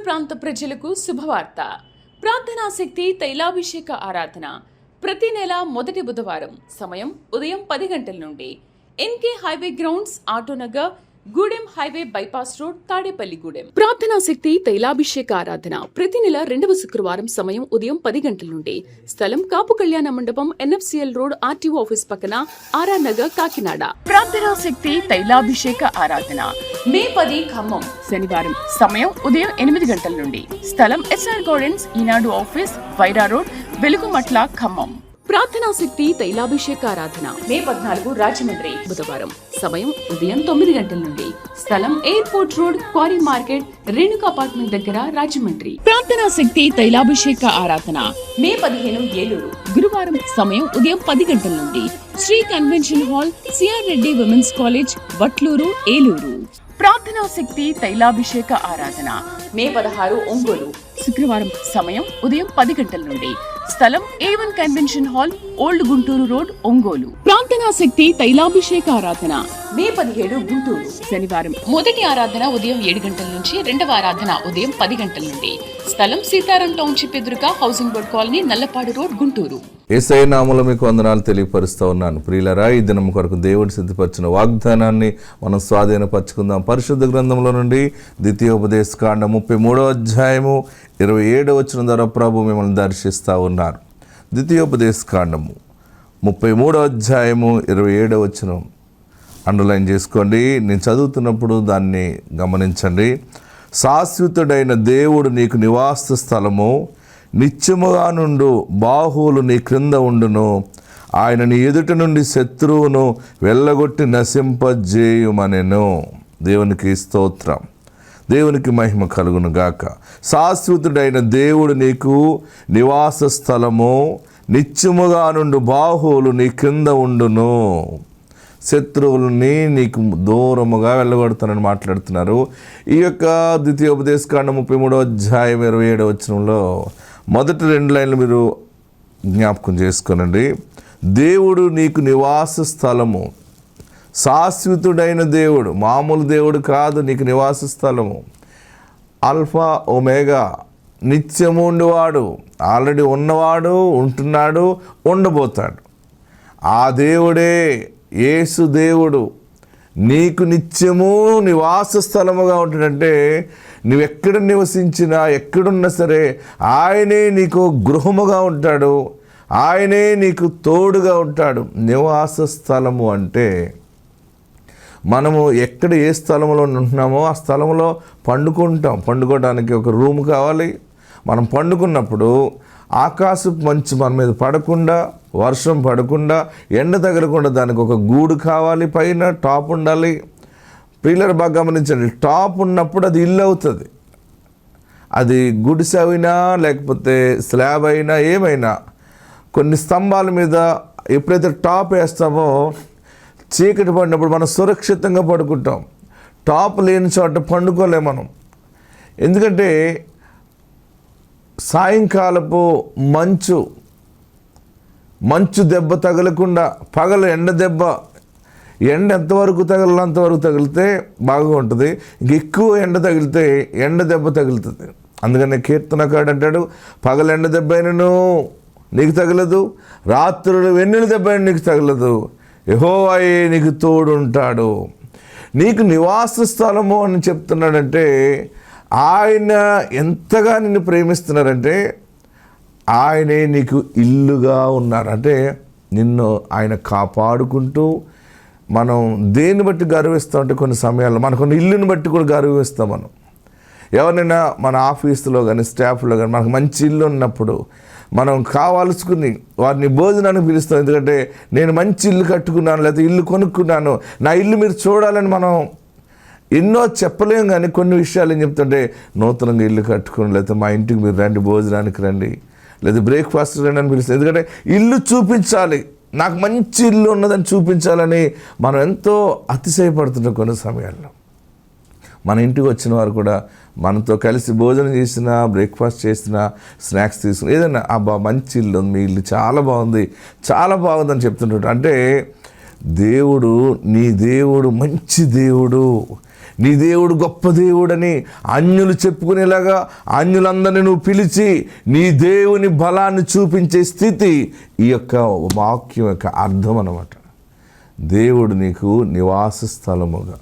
ప్రాంత ప్రజలకు శుభవార్త. ప్రార్థనా శక్తి తైలాభిషేక ఆరాధన ప్రతి నెల మొదటి బుధవారం. సమయం ఉదయం 10 గంటల నుండి. NK highway grounds, Autonagar, Gudem highway bypass road, Tadepalligudem. ప్రార్థనా శక్తి తైలాభిషేక ఆరాధన ప్రతి నెల 2వ శుక్రవారం. సమయం ఉదయం 10 గంటల నుండి. స్థలం కాపు కళ్యాణ మండపం, NFCL రోడ్, RTO ఆఫీస్ పక్కన, RR నగర్, కాకినాడ. ప్రార్థనా శక్తి తైలాభిషేక ఆరాధన మే 10 ఖమ్మం శనివారం. సమయం ఉదయం 8 గంటల నుండి. స్థలం SR గార్డెన్స్, ఈనాడు ఆఫీస్, వైరా రోడ్, వెలుగుమట్ల, ఖమ్మం. ప్రార్థనా శక్తి తైలాభిషేక ఆరాధన మే 14 రాజమండ్రి బుధవారం. సమయం ఉదయం 9 గంటల నుండి. స్థలం airport road, quarry market, Renuka apartment దగ్గర, రాజమండ్రి. ప్రార్థనా శక్తి తైలాభిషేక ఆరాధన మే 15 ఏలూరు గురువారం. సమయం ఉదయం 10 గంటల నుండి. Shri convention hall, CR Reddy women's college, Vatluru, Eluru. ప్రార్థనా శక్తి తైలాభిషేక ఆరాధన మే 16 ఒంగోలు శుక్రవారం. సమయం ఉదయం 10 గంటల నుండి. స్థలం A1 convention hall, old Guntur road, Ongole. ప్రార్థనా శక్తి తైలాభిషేక ఆరాధన మే 17 గుంటూరు శనివారం. మొదటి ఆరాధన ఉదయం 7 గంటల నుంచి, రెండవ ఆరాధన ఉదయం 10 గంటల నుండి. స్థలం సీతారాం టౌన్షిప్ ఎదురుగా, housing board colony, Nallapadu road, Guntur. Yesayya నామములో మీకు వందనాలు తెలియపరుస్తూ ఉన్నాను. ప్రియులరా, ఈ దినం కొరకు దేవుడు సిద్ధపరిచిన వాగ్దానాన్ని మనం స్వాధీనపరచుకుందాం. పరిశుద్ధ గ్రంథంలో నుండి ద్వితీయోపదేశకాండం 33వ అధ్యాయము 27వ వచనం ద్వారా ప్రభు మిమ్మల్ని దర్శిస్తూ ఉన్నారు. ద్వితీయోపదేశకాండము 33వ అధ్యాయము 27వ వచనం అండర్లైన్ చేసుకోండి. నేను చదువుతున్నప్పుడు దాన్ని గమనించండి. శాశ్వతుడైన దేవుడు నీకు నివాస స్థలము, నిత్యముగా నుండు బాహువులు నీ క్రింద ఉండును. ఆయన నీ ఎదుట నుండి శత్రువును వెళ్ళగొట్టి నశింపజేయుమనెను. దేవునికి స్తోత్రం, దేవునికి మహిమ కలుగును గాక. శాశ్వతుడైన దేవుడు నీకు నివాస స్థలము, నిత్యముగా నుండి బాహువులు నీ క్రింద ఉండును. శత్రువులని నీకు దూరముగా వెళ్ళగొడతానని మాట్లాడుతున్నారు. ఈ యొక్క ద్వితీయోపదేశకాండం 33వ అధ్యాయం 27వ వచనంలో మొదటి 2 లైన్లు మీరు జ్ఞాపకం చేసుకోనండి. దేవుడు నీకు నివాస స్థలము, శాశ్వతుడైన దేవుడు, మామూలు దేవుడు కాదు. నీకు నివాస స్థలము, ఆల్ఫా ఒమేగా, నిత్యము ఉండేవాడు, ఆల్రెడీ ఉన్నవాడు, ఉంటున్నాడు, ఉండబోతాడు. ఆ దేవుడే యేసు దేవుడు నీకు నిత్యము నివాస స్థలముగా ఉంటాడంటే, నువ్వెక్కడ నివసించినా, ఎక్కడున్నా సరే ఆయనే నీకు గృహముగా ఉంటాడు, ఆయనే నీకు తోడుగా ఉంటాడు. నివాస స్థలము అంటే మనము ఎక్కడ ఏ స్థలంలో ఉంటున్నామో ఆ స్థలంలో పండుకుంటాం. పండుకోవడానికి ఒక రూమ్ కావాలి. మనం పండుకున్నప్పుడు ఆకాశపు మంచు మన మీద పడకుండా, వర్షం పడకుండా, ఎండ తగలకుండా దానికి ఒక గూడు కావాలి. పైన టాప్ ఉండాలి. పిల్లలు బాగా గమనించండి, టాప్ ఉన్నప్పుడు అది ఇల్లు అవుతుంది. అది గుడిసె అయినా లేకపోతే స్లాబ్ అయినా ఏమైనా, కొన్ని స్తంభాల మీద ఎప్పుడైతే టాప్ వేస్తామో చీకటి పడినప్పుడు మనం సురక్షితంగా పడుకుంటాం. టాప్ లేని చోట పండుకోలేము మనం. ఎందుకంటే సాయంకాలపు మంచు దెబ్బ తగలకుండా, పగలు ఎండ దెబ్బ, ఎండ ఎంతవరకు తగలాలో అంతవరకు తగిలితే బాగా ఉంటుంది. ఇంకెక్కువ ఎండ తగిలితే ఎండ దెబ్బ తగులుతుంది. అందుకని కీర్తనకాడు అంటాడు, పగలు ఎండ దెబ్బ అయినను నీకు తగలదు, రాత్రులు వెన్నెల దెబ్బ అయినా నీకు తగలదు, యెహోవాయే నీకు తోడు ఉంటాడు. నీకు నివాస స్థలము అని చెప్తున్నాడంటే ఆయన ఎంతగా నిన్ను ప్రేమిస్తున్నారంటే ఆయనే నీకు ఇల్లుగా ఉన్నారు. అంటే నిన్ను ఆయన కాపాడుకుంటూ, మనం దేన్ని బట్టి గర్విస్తామంటే కొన్ని సమయాల్లో మనకు ఇల్లుని బట్టి కూడా గర్విస్తాం. మనం ఎవరైనా మన ఆఫీసులో కానీ స్టాఫ్లో కానీ మనకు మంచి ఇల్లు ఉన్నప్పుడు మనం కావాల్సుకుని వారిని భోజనానికి పిలుస్తాం. ఎందుకంటే నేను మంచి ఇల్లు కట్టుకున్నాను, లేకపోతే ఇల్లు కొనుక్కున్నాను, నా ఇల్లు మీరు చూడాలని మనం ఎన్నో చెప్పలేం. కానీ కొన్ని విషయాలు ఏం చెప్తుంటే, నూతనంగా ఇల్లు కట్టుకుని, లేకపోతే మా ఇంటికి మీరు రండి, భోజనానికి రండి, లేదా బ్రేక్ఫాస్ట్ రండి అని పిలుస్తాం. ఎందుకంటే ఇల్లు చూపించాలి, నాకు మంచి ఇల్లు ఉన్నదని చూపించాలని మనం ఎంతో అతిశయపడుతుంటాం. కొన్ని సమయాల్లో మన ఇంటికి వచ్చిన వారు కూడా మనతో కలిసి భోజనం చేసినా, బ్రేక్ఫాస్ట్ చేసినా, స్నాక్స్ తీసుకుని ఏదైనా, అబ్బా మంచి ఇల్లు ఉంది, మీ ఇల్లు చాలా బాగుంది, చాలా బాగుందని చెప్తుంటారు. అంటే దేవుడు, నీ దేవుడు మంచి దేవుడు, నీ దేవుడు గొప్ప దేవుడని అన్యులు చెప్పుకునేలాగా అన్యులందరినీ నువ్వు పిలిచి నీ దేవుని బలాన్ని చూపించే స్థితి ఈ యొక్క వాక్యం యొక్క అర్థం అన్నమాట. దేవుడు నీకు నివాస స్థలముగా,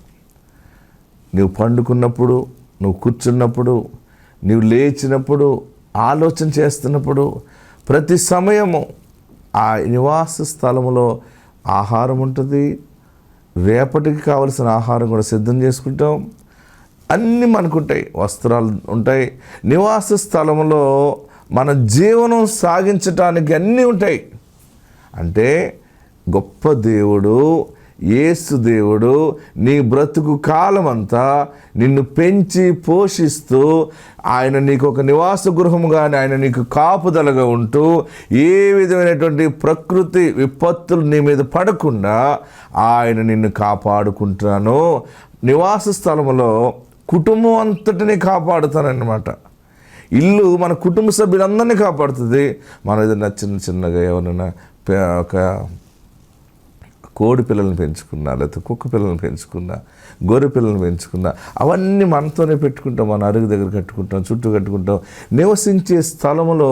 నువ్వు పండుకున్నప్పుడు, నువ్వు కూర్చున్నప్పుడు, నువ్వు లేచినప్పుడు, ఆలోచన చేస్తున్నప్పుడు, ప్రతి సమయము ఆ నివాస స్థలములో ఆహారం ఉంటుంది. రేపటికి కావలసిన ఆహారం కూడా సిద్ధం చేసుకుంటాం. అన్నీ మనకుంటాయి, వస్త్రాలు ఉంటాయి. నివాస స్థలంలో మన జీవనం సాగించటానికి అన్నీ ఉంటాయి. అంటే గొప్ప దేవుడు, యేసు దేవుడు నీ బ్రతుకు కాలమంతా నిన్ను పెంచి పోషిస్తూ, ఆయన నీకు ఒక నివాస గృహముగా, ఆయన నీకు కాపుదలగా ఉంటూ, ఏ విధమైనటువంటి ప్రకృతి విపత్తులు నీ మీద పడకుండా ఆయన నిన్ను కాపాడుకుంటాను. నివాస స్థలంలో కుటుంబం అంతటినీ కాపాడుతానన్నమాట. ఇల్లు మన కుటుంబ సభ్యులందరినీ కాపాడుతుంది. మనం ఏదైనా చిన్నగా ఎవరైనా ఒక కోడి పిల్లల్ని పెంచుకున్నా, లేకపోతే కుక్క పిల్లల్ని పెంచుకున్నా, గొర్రె పిల్లల్ని పెంచుకున్నా, అవన్నీ మనతోనే పెట్టుకుంటాం. మన అరుగు దగ్గర కట్టుకుంటాం, చుట్టూ కట్టుకుంటాం. నివసించే స్థలంలో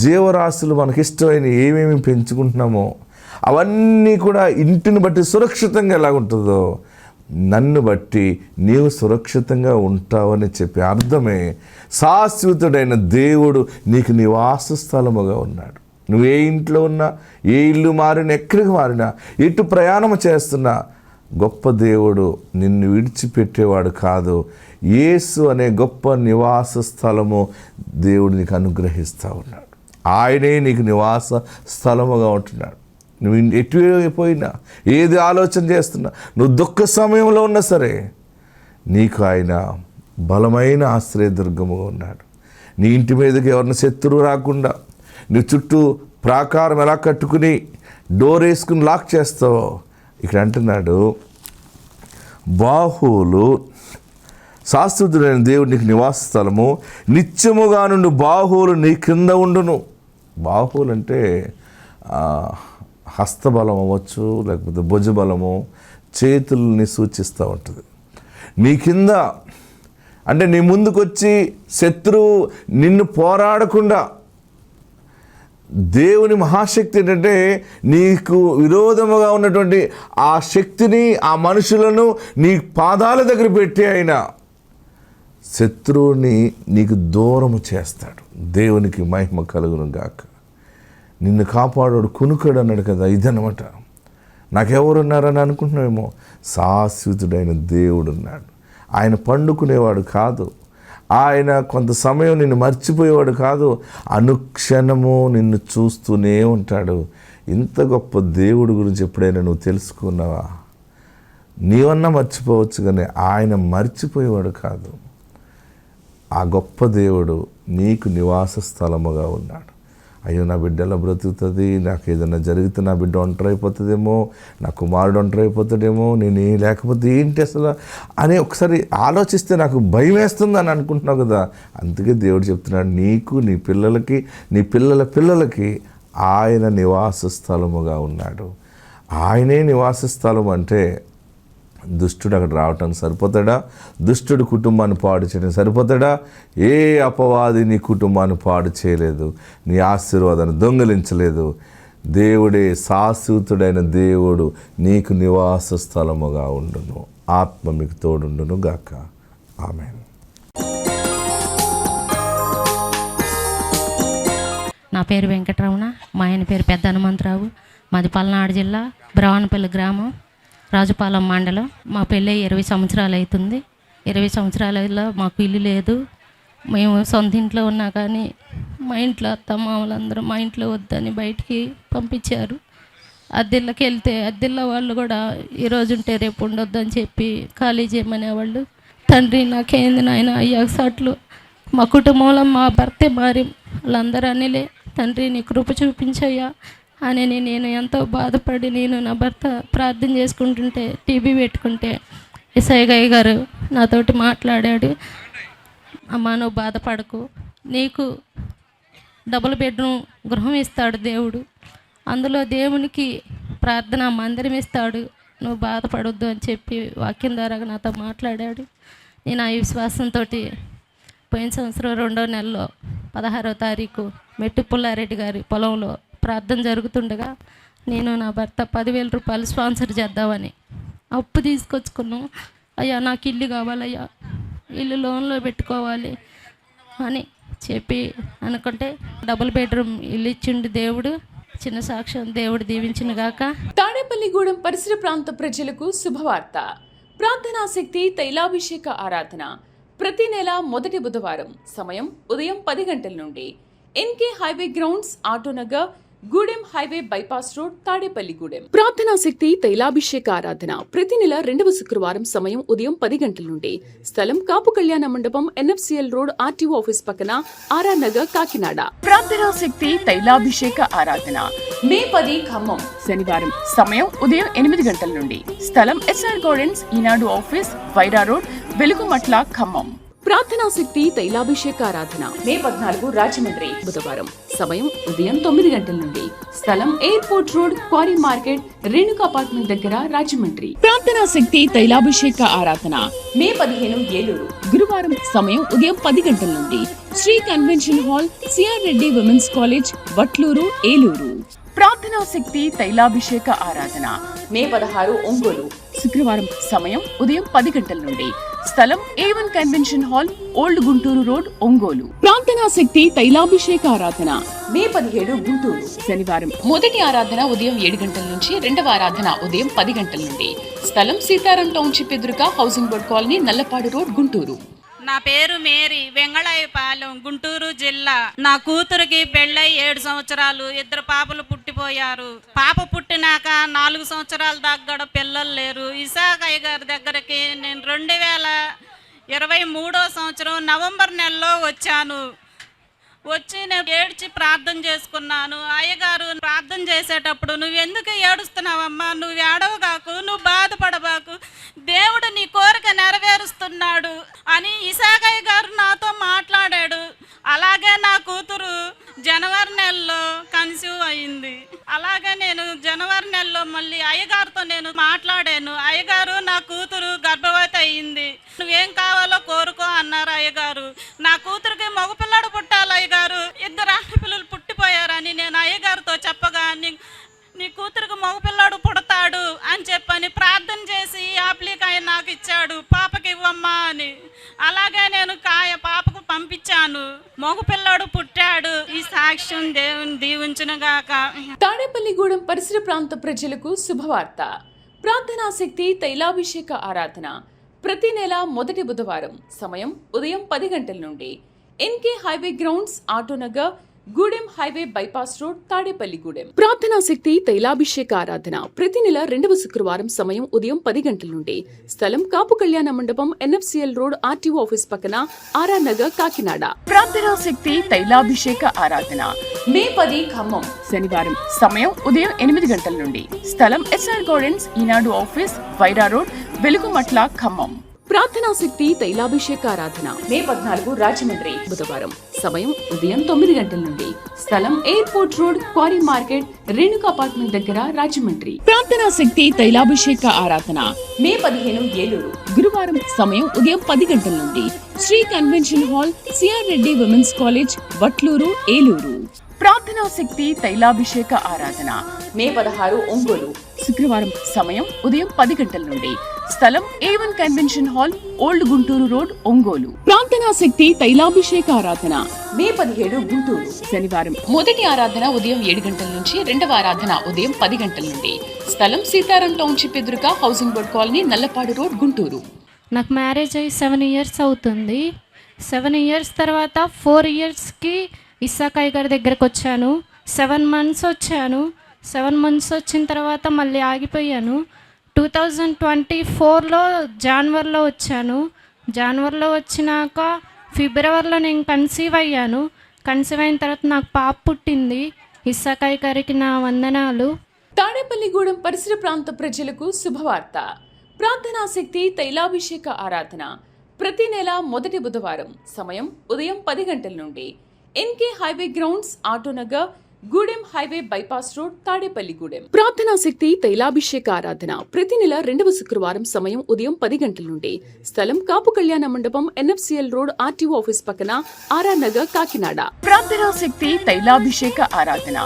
జీవరాశులు మనకిష్టమైన ఏమేమి పెంచుకుంటున్నామో అవన్నీ కూడా ఇంటిని బట్టి సురక్షితంగా ఎలాగుంటుందో నన్ను బట్టి నీవు సురక్షితంగా ఉంటావని చెప్పి అర్థమే శాశ్వతుడైన దేవుడు నీకు నివాస స్థలముగా ఉన్నాడు. నువ్వు ఏ ఇంట్లో ఉన్నా, ఏ ఇల్లు మారినా, ఎక్కడికి మారినా, ఎటు ప్రయాణం చేస్తున్నా, గొప్ప దేవుడు నిన్ను విడిచిపెట్టేవాడు కాదు. యేసు అనే గొప్ప నివాస స్థలము దేవుడు నీకు అనుగ్రహిస్తూ ఉన్నాడు. ఆయనే నీకు నివాస స్థలముగా ఉంటున్నాడు. నువ్వు ఎటు పోయినా, ఏది ఆలోచన చేస్తున్నా, నువ్వు దుఃఖ సమయంలో ఉన్నా సరే, నీకు ఆయన బలమైన ఆశ్రయదుర్గముగా ఉన్నాడు. నీ ఇంటి మీదకి ఎవరిని శత్రువు రాకుండా, నీ చుట్టూ ప్రాకారం ఎలా కట్టుకుని డోర్ వేసుకుని లాక్ చేస్తావో, ఇక్కడ అంటున్నాడు, బాహువులు, శాశ్వతుడైన దేవుడు నీకు నివాస స్థలము, నిత్యముగా నుండి బాహువులు నీ కింద ఉండును. బాహువులు అంటే హస్తబలం అవ్వచ్చు, లేకపోతే భుజబలము, చేతుల్ని సూచిస్తూ ఉంటుంది. నీ కింద అంటే నీ ముందుకొచ్చి శత్రువు నిన్ను పోరాడకుండా, దేవుని మహాశక్తి ఏంటంటే నీకు విరోధముగా ఉన్నటువంటి ఆ శక్తిని, ఆ మనుషులను నీ పాదాల దగ్గర పెట్టి ఆయన శత్రువుని నీకు దూరము చేస్తాడు. దేవునికి మహిమ కలుగును గాక. నిన్ను కాపాడు కునుకడు అన్నాడు కదా, ఇదన్నమాట. నాకెవరున్నారని అనుకుంటున్నావేమో, శాశ్వతుడైన దేవుడు ఉన్నాడు. ఆయన పండుకునేవాడు కాదు, ఆయన కొంత సమయం నిన్ను మర్చిపోయేవాడు కాదు, అనుక్షణము నిన్ను చూస్తూనే ఉంటాడు. ఇంత గొప్ప దేవుడు గురించి ఎప్పుడైనా నువ్వు తెలుసుకున్నావా? నీవన్నా మర్చిపోవచ్చు, కానీ ఆయన మర్చిపోయేవాడు కాదు. ఆ గొప్ప దేవుడు నీకు నివాస స్థలముగా ఉన్నాడు. అయ్యో, నా బిడ్డ ఎలా బ్రతుకుతుంది, నాకు ఏదైనా జరిగితే నా బిడ్డ ఒంటరి అయిపోతుందేమో, నా కుమారుడు ఒంటరి అయిపోతాడేమో, నేను లేకపోతే ఏంటి అసలు అని ఒకసారి ఆలోచిస్తే నాకు భయం వేస్తుంది అని అనుకుంటున్నావు కదా. అందుకే దేవుడు చెప్తున్నాడు, నీకు, నీ పిల్లలకి, నీ పిల్లల పిల్లలకి ఆయన నివాస స్థలముగా ఉన్నాడు. ఆయనే నివాస స్థలం అంటే దుష్టుడు అక్కడ రావటానికి సరిపోతాడా? దుష్టుడు కుటుంబాన్ని పాడు చేయడానికి సరిపోతాడా? ఏ అపవాది నీ కుటుంబాన్ని పాడు చేయలేదు, నీ ఆశీర్వాదాన్ని దొంగిలించలేదు. దేవుడే, శాశ్వతుడైన దేవుడు నీకు నివాస స్థలముగా ఉండును. ఆత్మ మీకు తోడుండును గాక. ఆమేన్. నా పేరు వెంకటరమణ, మా ఆయన పేరు పెద్ద హనుమంతరావు. మాది పల్నాడు జిల్లా బ్రావనపల్లి గ్రామం, రాజుపాలెం మండలం. మా పెళ్ళి 20 సంవత్సరాలు అవుతుంది. 20 సంవత్సరాలలో మాకు ఇల్లు లేదు. మేము సొంత ఇంట్లో ఉన్నా కానీ మా ఇంట్లో అత్తమామలందరూ మా ఇంట్లో వద్దని బయటికి పంపించారు. అద్దెళ్ళకి వెళ్తే అద్దెళ్ళ వాళ్ళు కూడా ఈరోజు ఉంటే రేపు ఉండొద్దని చెప్పి ఖాళీ చేయమనేవాళ్ళు. తండ్రి, నాకేంది నాయన అయ్యాక సాట్లు, మా కుటుంబంలో మా భర్తే మారి వాళ్ళందరూ అనిలే, తండ్రి నీ కృప చూపించయ్యా అని నేను ఎంతో బాధపడి, నేను నా భర్త ప్రార్థన చేసుకుంటుంటే టీవీ పెట్టుకుంటే ఎస్ఐ గారు నాతోటి మాట్లాడాడు. అమ్మా, నువ్వు బాధపడకు, నీకు డబుల్ బెడ్రూమ్ గృహం ఇస్తాడు దేవుడు. అందులో దేవునికి ప్రార్థన మందిరం ఇస్తాడు, నువ్వు బాధపడొద్దు అని చెప్పి వాక్యం ద్వారా నాతో మాట్లాడాడు. నేను ఆ విశ్వాసంతో పోయిన సంవత్సరం 2వ నెలలో 16వ తారీఖు మెట్టు పుల్లారెడ్డి గారి పొలంలో ప్రార్థన జరుగుతుండగా నేను నా భర్త 10,000 రూపాయలు స్పాన్సర్ చేద్దామని అప్పు తీసుకొచ్చుకున్నాం. అయ్యా నాకు ఇల్లు కావాలయ్యా, ఇల్లు లోన్లో పెట్టుకోవాలి అని చెప్పి అనుకుంటే డబుల్ బెడ్రూమ్ ఇల్లు ఇచ్చిండు దేవుడు. చిన్న సాక్ష్యం, దేవుడు దీవించిన గాక. తాడేపల్లిగూడెం పరిసర ప్రాంత ప్రజలకు శుభవార్త. ప్రార్థనాశక్తి తైలాభిషేక ఆరాధన ప్రతి నెల మొదటి బుధవారం సమయం ఉదయం 10 గంటల నుండి NK highway grounds, Autonagar, Gudem highway bypass road, Tadepalligudem. ప్రార్థనాశక్తి తైలాభిషేక ఆరాధన ప్రతి నెల 2వ శుక్రవారం సమయం ఉదయం 10 గంటల నుండి స్థలం కాపు కళ్యాణ మండపం, NFCL రోడ్, RTO ఆఫీస్ పక్కన, RR నగర్, కాకినాడ. ప్రార్థనాశక్తి తైలాభిషేక ఆరాధన మే 10 ఖమ్మం శనివారం సమయం ఉదయం 8 గంటల నుండి స్థలం SR గార్డెన్స్, ఈనాడు ఆఫీస్, వైరా రోడ్, వెలుగుమట్ల, ఖమ్మం. ప్రార్థనాశక్తి తైలాభిషేక ఆరాధన మే 14 రాజమండ్రి బుధవారం సమయం ఉదయం 9 గంటల నుండి స్థలం airport road, quarry market, Renuka apartment దగ్గర, రాజమండ్రి. ప్రార్థనాశక్తి తైలాభిషేక ఆరాధన మే 15 ఏలూరు గురువారం సమయం ఉదయం 10 గంటల నుండి Shri convention hall, CR Reddy women's college, Vatluru, Eluru. ప్రార్థనాశక్తి తైలాభిషేక ఆరాధన మే 16 ఒంగోలు శుక్రవారం సమయం ఉదయం 10 గంటల నుండి స్థలం A1 convention hall, old Guntur road, Ongole. ప్రార్థనాశక్తి తైలాభిషేక ఆరాధన మే 17 గుంటూరు శనివారం మొదటి ఆరాధన ఉదయం 7 గంటల నుంచి, 2వ ఆరాధన ఉదయం 10 గంటల నుండి స్థలం సీతారాం టౌన్షిప్ ఎదురుగా, housing board colony, Nallapadu road, Guntur. నా పేరు మేరీ, వెంగళాయపాలెం, గుంటూరు జిల్లా. నా కూతురికి పెళ్ళై 7 సంవత్సరాలు, 2 పాపలు పుట్టిపోయారు. పాప పుట్టినాక 4 సంవత్సరాల దాకా కూడా పిల్లలు లేరు. ఇసాకయ్య గారి దగ్గరికి నేను 2023 సంవత్సరం నవంబర్ నెలలో వచ్చాను. వచ్చి నేను ఏడ్చి ప్రార్థన చేసుకున్నాను. అయ్యగారు ప్రార్థన చేసేటప్పుడు, నువ్వు ఎందుకు ఏడుస్తున్నావమ్మా, నువ్వు ఏడవగాకు, నువ్వు బాధపడబాకు, దేవుడు నీ కోరిక నెరవేరుస్తున్నాడు అని ఇసాకయ్య గారు నాతో మాట్లాడాడు. అలాగే నా కూతురు జనవరి నెలలో కన్సీవ్ అయింది. అలాగే నేను జనవరి నెలలో మళ్ళీ అయ్యగారితో నేను మాట్లాడాను. అయ్యగారు నా కూతురు గర్భవతి అయ్యింది, నువ్వేం కావాలో కోరుకో అన్నారు అయ్యగారు. నా కూతురికి మగపిల్లడు పుట్టాలి అయ్యగారు, 2 ఆడపిల్లలు పుట్టిపోయారని నేను అయ్యగారితో చెప్పగా, నీ కూతురికి మగపిల్లాడు పుడతాడు అని చెప్పని ప్రార్థన చేసి ఆప్లికాయ నాకు ఇచ్చాడు, పాపకి ఇవ్వమ్మా అని. అలాగే నేను పాపకు పంపించాను, మగపిల్లాడు పుట్టాడు. ఈ సాక్ష్యం దేవుని దీవించునుగాక. తాడేపల్లిగూడెం పరిసర ప్రాంత ప్రజలకు శుభవార్త. ప్రార్థనాశక్తి తైలాభిషేక ఆరాధన ప్రతి నెల మొదటి బుధవారం సమయం ఉదయం 10 గంటల నుండి NK highway grounds, Autonagar, Gudem highway bypass road, Tadepalligudem. ప్రార్థనాశక్తి తైలాభిషేక ఆరాధన ప్రతి నెల 2వ శుక్రవారం సమయం ఉదయం 10 గంటల నుండి స్థలం కాపు కళ్యాణ మండపం, NFCL రోడ్, RTO ఆఫీస్ పక్కన, RR నగర్, కాకినాడ. ప్రార్థనాశక్తి తైలాభిషేక ఆరాధన మే 10 ఖమ్మం శనివారం సమయం ఉదయం 8 గంటల నుండి స్థలం SR గార్డెన్స్, ఈనాడు ఆఫీస్, వైరా రోడ్, వెలుగుమట్ల, ఖమ్మం. ప్రార్థనాశక్తి తైలాభిషేక ఆరాధన మే 14 రాజమండ్రి బుధవారం సమయం ఉదయం 9 గంటల నుండి స్థలం airport road, quarry market, Renuka apartment దగ్గర, రాజమండ్రి. ప్రార్థనాశక్తి తైలాభిషేక ఆరాధన మే 15 ఏలూరు గురువారం సమయం ఉదయం 10 గంటల నుండి Shri convention hall, CR Reddy women's college, Vatluru, Eluru. ప్రార్థనాశక్తి తైలాభిషేక ఆరాధన మే 16 ఒంగోలు శుక్రవారం సమయం ఉదయం 10 గంటల నుండి స్థలం A1 convention hall, old Guntur road, Ongole. ప్రార్థనాశక్తి తైలాభిషేక ఆరాధన మే 17 గుంటూరు శనివారం మొదటి ఆరాధన ఉదయం 7 గంటల నుంచి, 2వ ఆరాధన ఉదయం 10 గంటల నుండి స్థలం సీతారాం టౌన్షిప్ ఎదురుగా, housing board colony, Nallapadu road, Guntur. నాకు మ్యారేజ్ అయ్యి 7 ఇయర్స్ అవుతుంది. 7 ఇయర్స్ తర్వాత 4 ఇయర్స్కి ఇస్సాకయ్య గారి దగ్గరకు వచ్చాను. 7 మంత్స్ వచ్చాను. 7 మంత్స్ వచ్చిన తర్వాత మళ్ళీ ఆగిపోయాను. 2024లో జనవరిలో వచ్చాను. జనవరిలో వచ్చినాక ఫిబ్రవరిలో నేను కన్సీవ్ అయ్యాను. కన్సీవ్ అయిన తర్వాత నాకు పాప పుట్టింది. ఇస్సాకయ్య గారికి నా వందనాలు. తాడేపల్లిగూడెం పరిసర ప్రాంత ప్రజలకు శుభవార్త. ప్రార్థనాశక్తి తైలాభిషేక ఆరాధన ప్రతి నెల మొదటి బుధవారం సమయం ఉదయం 10 గంటల నుండి NK highway grounds, Autonagar, Gudem highway bypass road Tadepalligudem. ప్రార్థనా శక్తి తైలాభిషేక ఆరాధన ప్రతి నెల 2వ శుక్రవారం సమయం ఉదయం 10 గంటల నుండి. స్థలం కాపు కళ్యాణ మండపం, NFCL రోడ్, RTO ఆఫీస్ పక్కన, RR నగర్, కాకినాడ. ప్రార్థనా శక్తి తైలాభిషేక ఆరాధన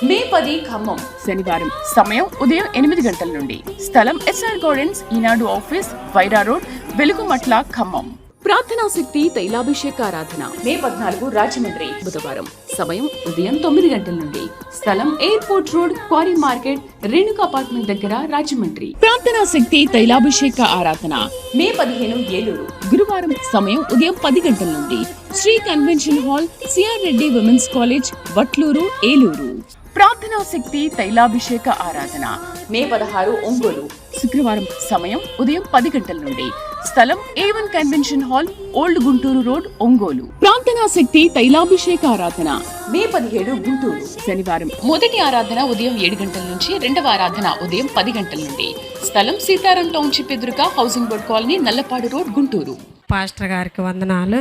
మే 10 ఖమ్మం శనివారం సమయం ఉదయం 8 గంటల నుండి. స్థలం SR గార్డెన్స్, ఈనాడు ఆఫీస్, వైరా రోడ్, వెలుగుమట్ల, ఖమ్మం. ప్రార్థనా శక్తి తైలాభిషేక ఆరాధన మే 14 రాజమండ్రి బుధవారం సమయం ఉదయం 9 గంటల నుండి. స్థలం airport road, quarry market, Renuka apartment దగ్గర, రాజమండ్రి. ప్రార్థనా శక్తి తైలాభిషేక ఆరాధన మే 15 ఏలూరు గురువారం సమయం ఉదయం 10 గంటల నుండి. Shri convention hall, CR Reddy women's college, Vatluru, Eluru. ప్రార్థనా శక్తి తైలాభిషేక ఆరాధన మే 16 ఒంగోలు శుక్రవారం సమయం ఉదయం 10 గంటల నుండి. స్థలం A1 convention hall, old Guntur road, Ongole. ప్రార్థనా శక్తి తైలాభిషేక ఆరాధన మే 17 గుంటూరు శనివారం మొదటి ఆరాధన ఉదయం 7 గంటల నుంచి, రెండవ ఆరాధన ఉదయం 10 గంటల నుండి. స్థలం సీతారాం టౌన్షిప్ ఎదురుగా, housing board colony, Nallapadu road, Guntur. Pastor గారికి వందనాలు.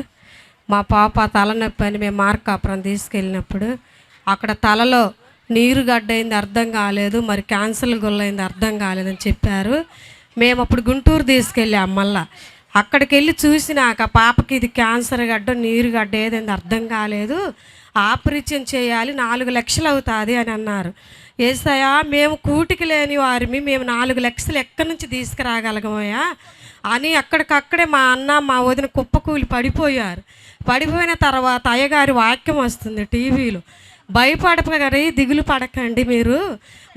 మా పాప తలనొప్పి అని మేము మార్కాపురం తీసుకెళ్ళినప్పుడు అక్కడ తలలో నీరు గడ్డైంది అర్థం కాలేదు, మరి క్యాన్సర్ గుల్లైంది అర్థం కాలేదని చెప్పారు. మేము అప్పుడు గుంటూరు తీసుకెళ్ళాం. మళ్ళా అక్కడికి వెళ్ళి చూసినాక పాపకి ఇది క్యాన్సర్ గడ్డ, నీరు గడ్డ ఏదైంది అర్థం కాలేదు, ఆపరేషన్ చేయాలి, 4 లక్షలు అవుతుంది అని అన్నారు. ఏసయ్యా, మేము కూటికి లేని వారిమి, మేము 4 లక్షలు ఎక్కడి నుంచి తీసుకురాగలగమయ్యా అని అక్కడికక్కడే మా అన్న మా వదిన కుప్పకూలి పడిపోయారు. పడిపోయిన తర్వాత అయ్యగారి వాక్యం వస్తుంది టీవీలో, భయపడకండి, దిగులు పడకండి మీరు,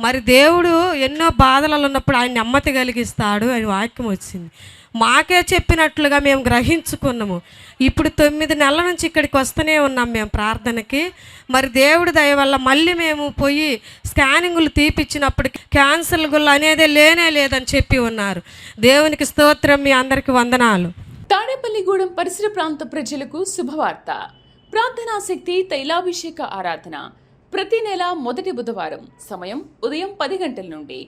మరి దేవుడు ఎన్నో బాధలలో ఉన్నప్పుడు ఆయన నెమ్మది కలిగిస్తాడు అని వాక్యం వచ్చింది. మాకే చెప్పినట్లుగా మేము గ్రహించుకున్నాము. ఇప్పుడు 9 నెలల నుంచి ఇక్కడికి వస్తూనే ఉన్నాం మేము ప్రార్థనకి. మరి దేవుడి దయ వల్ల మళ్ళీ మేము పోయి స్కానింగులు తీపిచ్చినప్పుడు క్యాన్సర్ గుళ్ళు అనేది లేనే లేదని చెప్పి ఉన్నారు. దేవునికి స్తోత్రం. మీ అందరికీ వందనాలు. తాడేపల్లిగూడెం పరిసర ప్రాంత ప్రజలకు శుభవార్త. ప్రార్థనా శక్తి తైలాభిషేక ఆరాధన ప్రతి నెల మొదటి బుధవారం సమయం ఉదయం 10 గంటల నుండి.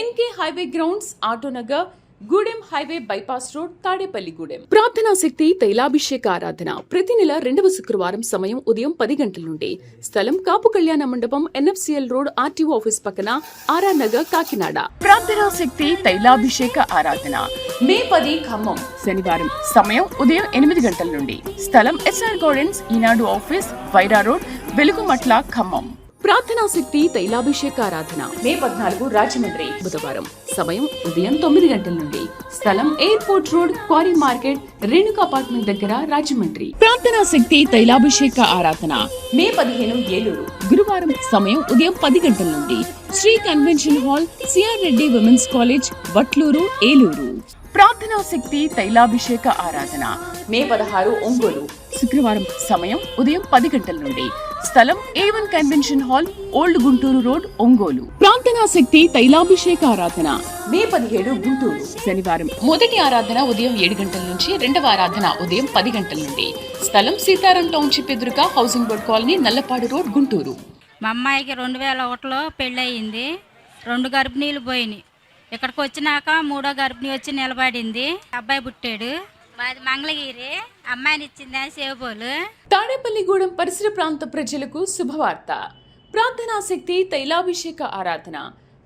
NK highway grounds, Autonagar, Gudem highway bypass road, Tadepalligudem. ప్రార్థనా శక్తి తైలాభిషేక ఆరాధన ప్రతి నెల 2వ శుక్రవారం సమయం ఉదయం 10 గంటల నుండి. స్థలం కాపు కళ్యాణ మండపం, NFCL రోడ్, RTO ఆఫీస్ పక్కన, RR నగర్, కాకినాడ. ప్రార్థనా శక్తి తైలాభిషేక ఆరాధన మే 10 ఖమ్మం శనివారం సమయం ఉదయం 8 గంటల నుండి. స్థలం SR గార్డెన్స్, ఈనాడు ఆఫీస్, వైరా రోడ్, వెలుగుమట్ల, ఖమ్మం. ప్రార్థనా శక్తి తైలాభిషేక ఆరాధన మే 14 రాజమండ్రి బుధవారం సమయం ఉదయం 9 గంటల నుండి. స్థలం airport road, quarry market, Renuka apartment దగ్గర, రాజమండ్రి. ప్రార్థనా శక్తి తైలాభిషేక ఆరాధన మే 15 ఏలూరు గురువారం సమయం ఉదయం 10 గంటల నుండి. Shri convention hall, CR Reddy women's college, Vatluru, Eluru. ప్రార్థనా శక్తి తైలాభిషేక ఆరాధన మే 16 ఒంగోలు శుక్రవారం సమయం ఉదయం 10 గంటల నుండి. స్థలం A1 convention hall, old Guntur road, Ongole. ప్రార్థనా శక్తి తైలాభిషేక ఆరాధన మే 17 గుంటూరు శనివారం మొదటి ఆరాధన ఉదయం 7 గంటల నుంచి, రెండవ ఆరాధన ఉదయం 10 గంటల నుండి. స్థలం సీతారాం టౌన్షిప్ ఎదురుగా, housing board colony, Nallapadu road, Guntur. మా అమ్మాయికి 2001లో పెళ్ళయింది. 2 గర్భిణీలు పోయినాయి. ఇక్కడికి వచ్చినాక 3వ గర్భిణి వచ్చి నిలబడింది. అబ్బాయి పుట్టాడు. మాది మంగళగిరి. అమ్మాయిని ఇచ్చింది సేవబోలు. తాడేపల్లిగూడెం పరిసర ప్రాంత ప్రజలకు శుభవార్త. ప్రార్థనా శక్తి తైలాభిషేక ఆరాధన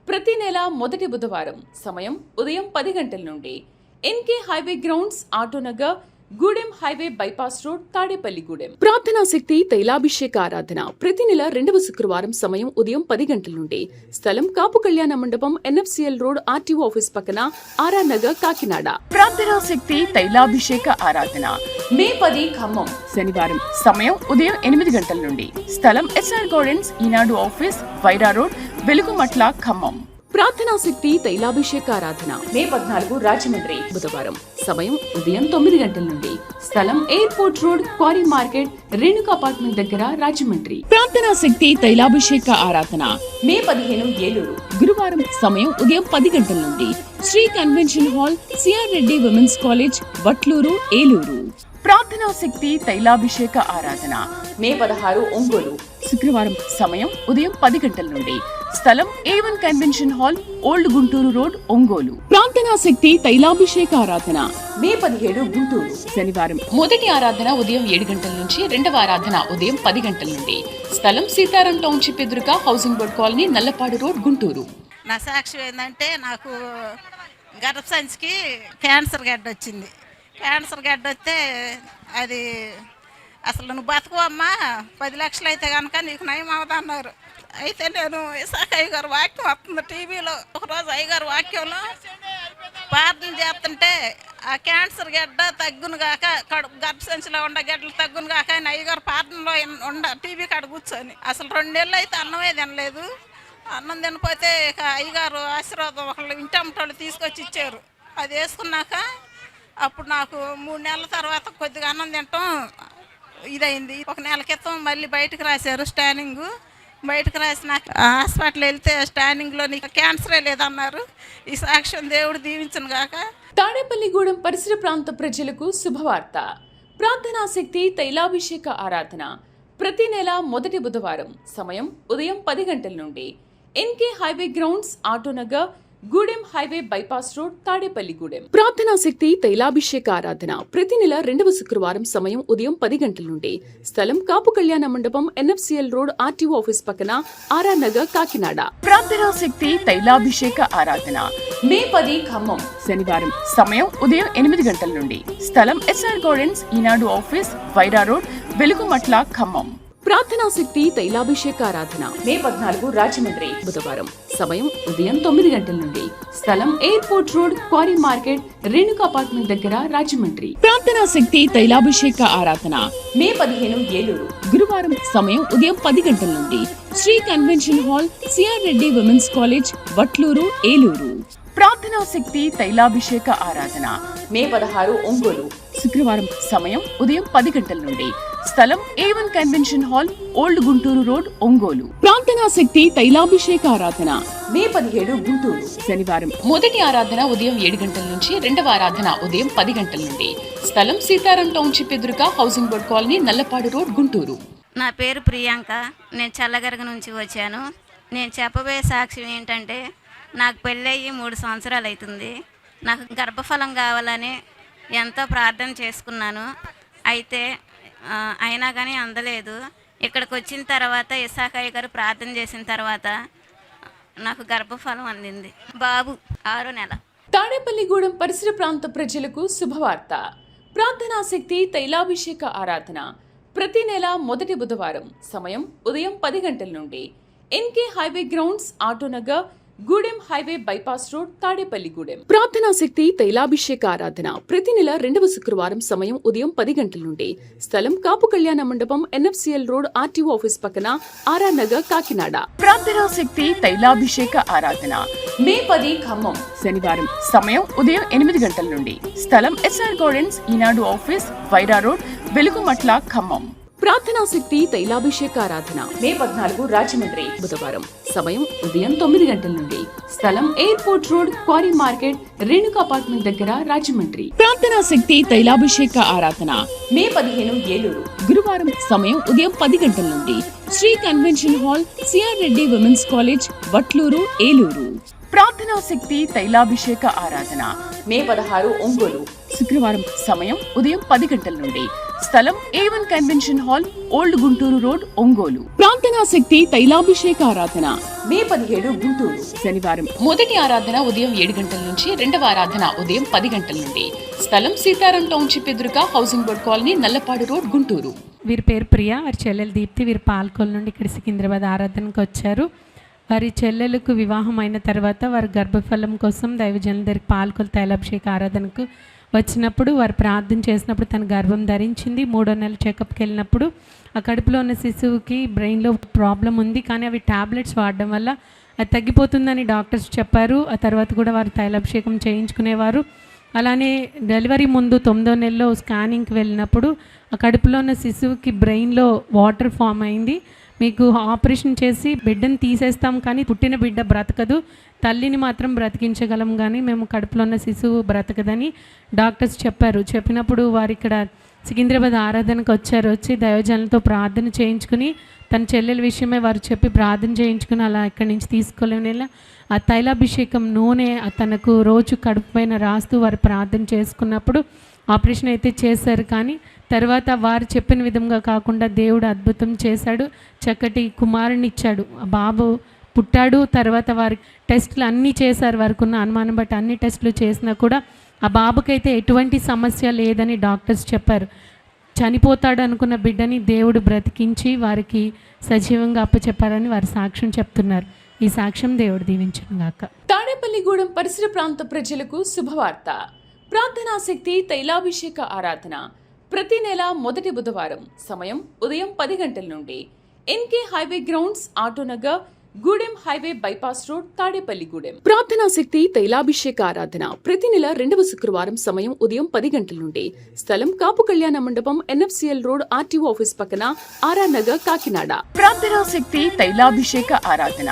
ప్రతి నెల మొదటి బుధవారం సమయం ఉదయం 10 గంటల నుండి. NK highway grounds, Autonagar, Gudem highway bypass road, Tadepalligudem. ప్రార్థనా శక్తి తైలాభిషేక ఆరాధన ప్రతి నెల 2వ శుక్రవారం సమయం ఉదయం 10 గంటల నుండి. స్థలం కాపు కళ్యాణ మండపం, NFCL రోడ్, RTO ఆఫీస్ పక్కన, RR నగర్, కాకినాడ. ప్రార్థనా శక్తి తైలాభిషేక ఆరాధన మే 10 ఖమ్మం శనివారం సమయం ఉదయం 8 గంటల నుండి. స్థలం SR గార్డెన్స్, ఈనాడు ఆఫీస్, వైరా రోడ్, వెలుగుమట్ల, ఖమ్మం. ప్రార్థనా శక్తి తైలాభిషేక ఆరాధన మే 14 రాజమండ్రి బుధవారం సమయం ఉదయం 9 గంటల నుండి. స్థలం airport road, quarry market, Renuka apartment దగ్గర, రాజమండ్రి. ప్రార్థనా శక్తి తైలాభిషేక ఆరాధన మే 15 ఏలూరు గురువారం సమయం ఉదయం 10 గంటల నుండి. Shri convention hall, CR Reddy women's college, Vatluru, Eluru. ప్రార్థనా శక్తి తైలాభిషేక ఆరాధన మే 16 ఒంగోలు శుక్రవారం సమయం ఉదయం 10 గంటల నుండి. స్థలం A1 convention hall, old Guntur road, Ongole. ప్రార్థనా శక్తి తైలాభిషేక ఆరాధన మే 17 గుంటూరు శనివారం. మొదటి ఆరాధన ఉదయం 7 గంటల నుంచి, రెండవ ఆరాధన ఉదయం 10 గంటల నుండి. స్థలం సీతారాం టౌన్షిప్ ఎదురుగా housing board colony, Nallapadu road, Guntur. నా సాక్ష్యం ఏంటంటే నాకు గర్భసంచికి క్యాన్సర్ గడ్డ వచ్చింది. క్యాన్సర్ గడ్డ వస్తే అది అసలు నువ్వు బతుకువమ్మా 10 లక్షలు అయితే కనుక నీకు నయం అవదన్నారు. అయితే నేను ఇసాక అయ్యగారు వాక్యం వస్తుంది టీవీలో. ఒకరోజు అయ్యగారు వాక్యంలో ప్రార్థన చేస్తుంటే ఆ క్యాన్సర్ గడ్డ తగ్గును కాక, గర్భసంచిలో ఉండ గడ్డలు తగ్గును కాక అని అయ్యగారు ప్రార్థనలో టీవీ కాడ కూర్చొని అసలు 2 నెలలు అయితే అన్నమే తినలేదు. అన్నం తినపోతే ఇక అయ్యగారు ఆశీర్వాదం ఒకళ్ళు ఇంటమ్మటోళ్ళు తీసుకొచ్చి ఇచ్చారు. అది వేసుకున్నాక అప్పుడు నాకు 3 నెలల తర్వాత కొద్దిగా అన్నం తినటం ఇదైంది. 1 నెల క్రితం మళ్ళీ బయటకు రాశారు స్టానింగ్. బయటకు రాసినాక హాస్పిటల్ వెళ్తే స్టానింగ్లో నీకు క్యాన్సరే లేదన్నారు. ఈ సాక్ష్యం దేవుడు దీవించను గాక. తాడేపల్లిగూడెం పరిసర ప్రాంత ప్రజలకు శుభవార్త. ప్రార్థనా శక్తి తైలాభిషేక ఆరాధన ప్రతి నెల మొదటి బుధవారం. సమయం ఉదయం 10 గంటల నుండి. NK highway grounds, Autonagar, Gudem highway bypass road, Tadepalligudem. ప్రార్థనా శక్తి తైలాభిషేక ఆరాధన ప్రతి నెల 2వ శుక్రవారం. సమయం ఉదయం 10 గంటల నుండి. స్థలం కాపు కళ్యాణ మండపం, NFCL రోడ్, RTO ఆఫీస్ పక్కన, RR నగర్, కాకినాడ. ప్రార్థనా శక్తి తైలాభిషేక ఆరాధన మే 10 ఖమ్మం శనివారం. సమయం ఉదయం 8 గంటల నుండి. స్థలం SR గార్డెన్స్, ఈనాడు ఆఫీస్, వైరా రోడ్, వెలుగుమట్ల, ఖమ్మం. ప్రార్థనా శక్తి తైలాభిషేక ఆరాధన మే 14 రాజమండ్రి బుధవారం. సమయం ఉదయం 9 గంటల నుండి. స్థలం airport road, quarry market, Renuka apartment దగ్గర, రాజమండ్రి. ప్రార్థనా శక్తి తైలాభిషేక ఆరాధన మే 15 ఏలూరు గురువారం. సమయం ఉదయం 10 గంటల నుండి. Shri convention hall, CR Reddy women's college, Vatluru, Eluru. ప్రార్థనా శక్తి తైలాభిషేక ఆరాధన మే 16 ఒంగోలు శుక్రవారం. సమయం ఉదయం 10 గంటల నుండి. స్థలం A1 convention hall, old Guntur road, Ongole. ప్రార్థనా శక్తి తైలాభిషేక ఆరాధన మే 17 గుంటూరు శనివారం. మొదటి ఆరాధన ఉదయం 7 గంటల నుంచి, రెండవ ఆరాధన ఉదయం 10 గంటల నుండి. స్థలం సీతారాం టౌన్షిప్ ఎదురుగా housing board colony, Nallapadu road, Guntur. నా పేరు ప్రియాంక. నేను చల్లగరగ నుంచి వచ్చాను. నేను చెప్పబోయే సాక్ష్యం ఏంటంటే, నాకు పెళ్ళయ్యి 3 సంవత్సరాలు అవుతుంది. నాకు గర్భఫలం కావాలని ఎంతో ప్రార్థన చేసుకున్నాను. అయితే అయినా కానీ అందలేదు. ఇక్కడికి వచ్చిన తర్వాత ఇసాకయ్య గారు ప్రార్థన చేసిన తర్వాత నాకు గర్భఫలం అందింది. బాబు 6వ నెల. తాడేపల్లిగూడెం పరిసర ప్రాంత ప్రజలకు శుభవార్త. ప్రార్థనా శక్తి తైలాభిషేక ఆరాధన ప్రతి నెల మొదటి బుధవారం. సమయం ఉదయం 10 గంటల నుండి. NK highway grounds, Autonagar, Gudem highway bypass road, Tadepalligudem. ప్రార్థనా శక్తి తైలాభిషేక ఆరాధన ప్రతి నెల 2వ శుక్రవారం. సమయం ఉదయం 10 గంటల నుండి. స్థలం కాపు కళ్యాణ మండపం, NFCL రోడ్, RTO ఆఫీస్ పక్కన, RR నగర్, కాకినాడ. ప్రార్థనా శక్తి తైలాభిషేక ఆరాధన మే 10 ఖమ్మం శనివారం. సమయం ఉదయం 8 గంటల నుండి. స్థలం SR గార్డెన్స్, ఈనాడు ఆఫీస్, వైరా రోడ్, వెలుగుమట్ల, ఖమ్మం. ప్రార్థనా శక్తి తైలాభిషేక ఆరాధన మే 14 రాజమండ్రి బుధవారం. సమయం ఉదయం 9 గంటల నుండి. స్థలం airport road, quarry market, Renuka apartment దగ్గర, రాజమండ్రి. ప్రార్థనా శక్తి తైలాభిషేక ఆరాధన మే 15 ఏలూరు గురువారం. సమయం ఉదయం 10 గంటల నుండి. Shri convention hall, CR Reddy women's college, Vatluru, Eluru. ప్రార్థనా శక్తి తైలాభిషేక ఆరాధన మే 16 ఒంగోలు శుక్రవారం. సమయం ఉదయం 10 గంటల నుండి. స్థలం A1 convention hall, old Guntur road, Ongole. ప్రార్థనా శక్తి తైలాభిషేక ఆరాధన మే 17 గుంటూరు శనివారం. మొదటి ఆరాధన ఉదయం 7 గంటల నుంచి, రెండవ ఆరాధన ఉదయం 10 గంటల నుండి. స్థలం సీతారాం టౌన్షిప్ ఎదురుగా housing board colony, Nallapadu road, Guntur. వీరి పేరు ప్రియా, వారి చెల్లెలు దీప్తి. వీరు పాల్కొల్ నుండి ఇక్కడ సికింద్రాబాద్ ఆరాధనకు వచ్చారు. వారి చెల్లెలకు వివాహం అయిన తర్వాత వారి గర్భఫలం కోసం దైవజనుల దగ్గరికి పాల్కొల్ తైలాభిషేక ఆరాధనకు వచ్చినప్పుడు వారు ప్రార్థన చేసినప్పుడు తన గర్భం ధరించింది. 3వ నెల చెకప్కి వెళ్ళినప్పుడు ఆ కడుపులో ఉన్న శిశువుకి బ్రెయిన్లో ప్రాబ్లం ఉంది, కానీ అవి టాబ్లెట్స్ వాడడం వల్ల అది తగ్గిపోతుందని డాక్టర్స్ చెప్పారు. ఆ తర్వాత కూడా వారు తైలాభిషేకం చేయించుకునేవారు. అలానే డెలివరీ ముందు 9వ నెలలో స్కానింగ్కి వెళ్ళినప్పుడు ఆ కడుపులో ఉన్న శిశువుకి బ్రెయిన్లో వాటర్ ఫామ్ అయింది. మీకు ఆపరేషన్ చేసి బిడ్డను తీసేస్తాం, కానీ పుట్టిన బిడ్డ బ్రతకదు, తల్లిని మాత్రం బ్రతికించగలం, కానీ మేము కడుపులో ఉన్న శిశువు బ్రతకదని డాక్టర్స్ చెప్పారు. చెప్పినప్పుడు వారు ఇక్కడ సికింద్రాబాద్ ఆరాధనకు వచ్చారు. వచ్చి దైవజనులతో ప్రార్థన చేయించుకుని తన చెల్లెల విషయమే వారు చెప్పి ప్రార్థన చేయించుకుని అలా ఇక్కడి నుంచి తీసుకోలేని ఆ తైలాభిషేకం నూనె తనకు రోజు కడుపు పైన రాస్తూ వారు ప్రార్థన చేసుకున్నప్పుడు ఆపరేషన్ అయితే చేశారు. కానీ తర్వాత వారు చెప్పిన విధంగా కాకుండా దేవుడు అద్భుతం చేశాడు. చక్కటి కుమారుని ఇచ్చాడు. ఆ బాబు పుట్టాడు. తర్వాత వారి టెస్టులు అన్నీ చేశారు. వారికి ఉన్న అనుమానం బట్టి అన్ని టెస్టులు చేసినా కూడా ఆ బాబుకైతే ఎటువంటి సమస్య లేదని డాక్టర్స్ చెప్పారు. చనిపోతాడు అనుకున్న బిడ్డని దేవుడు బ్రతికించి వారికి సజీవంగా అప్పచెప్పారని వారి సాక్ష్యం చెప్తున్నారు. ఈ సాక్ష్యం దేవుడు దీవించును గాక. తాడేపల్లిగూడెం పరిసర ప్రాంత ప్రజలకు శుభవార్త. ప్రార్థనా శక్తి తైలాభిషేక ఆరాధన ప్రతి నెల మొదటి బుధవారం. సమయం ఉదయం 10 గంటల నుండి. NK highway grounds, Autonagar, Gudem highway bypass road, Tadepalligudem. ప్రార్థనా శక్తి తైలాభిషేక ఆరాధన ప్రతి నెల 2వ శుక్రవారం. సమయం ఉదయం 10 గంటల నుండి. స్థలం కాపు కళ్యాణ మండపం, ఎన్ఎఫ్సిఎల్ రోడ్, ఆర్టీఓ ఆఫీస్ పక్కన, ఆర్ఆర్ నగర్, కాకినాడ. ప్రార్థనా శక్తి తైలాభిషేక ఆరాధన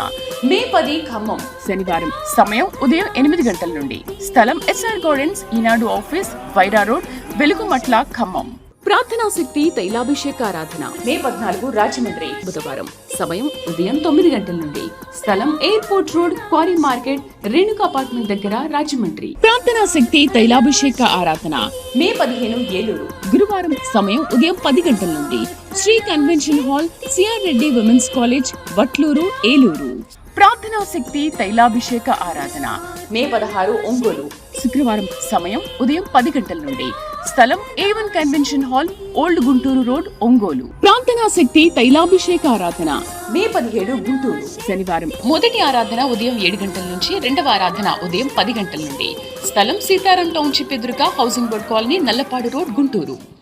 మే 10 ఖమ్మం శనివారం. సమయం ఉదయం 8 గంటల నుండి. స్థలం ఎస్ఆర్ గార్డెన్స్, ఈనాడు ఆఫీస్, వైరా రోడ్, వెలుగుమట్ల, ఖమ్మం. ప్రార్థనా శక్తి తైలాభిషేక ఆరాధన మే 14 రాజమండ్రి బుధవారం. సమయం ఉదయం 9 గంటల నుండి. స్థలం airport road, quarry market, Renuka apartment దగ్గర, రాజమండ్రి. ప్రార్థనా శక్తి తైలాభిషేక ఆరాధన మే 15 ఏలూరు గురువారం. సమయం ఉదయం 10 గంటల నుండి. Shri convention hall, CR Reddy women's college, Vatluru, Eluru. ప్రార్థనా శక్తి తైలాభిషేక ఆరాధన మే 16 ఒంగోలు శుక్రవారం. సమయం ఉదయం 10 గంటల నుండి. స్థలం A1 convention hall, old Guntur road, Ongole. ప్రార్థనా శక్తి తైలాభిషేక ఆరాధన మే 17 గుంటూరు శనివారం. మొదటి ఆరాధన ఉదయం 7 గంటల నుంచి. రెండవ ఆరాధన ఉదయం 10 గంటల నుండి. స్థలం సీతారాం టౌన్షిప్ ఎదురుగా, housing board colony, Nallapadu road, Guntur.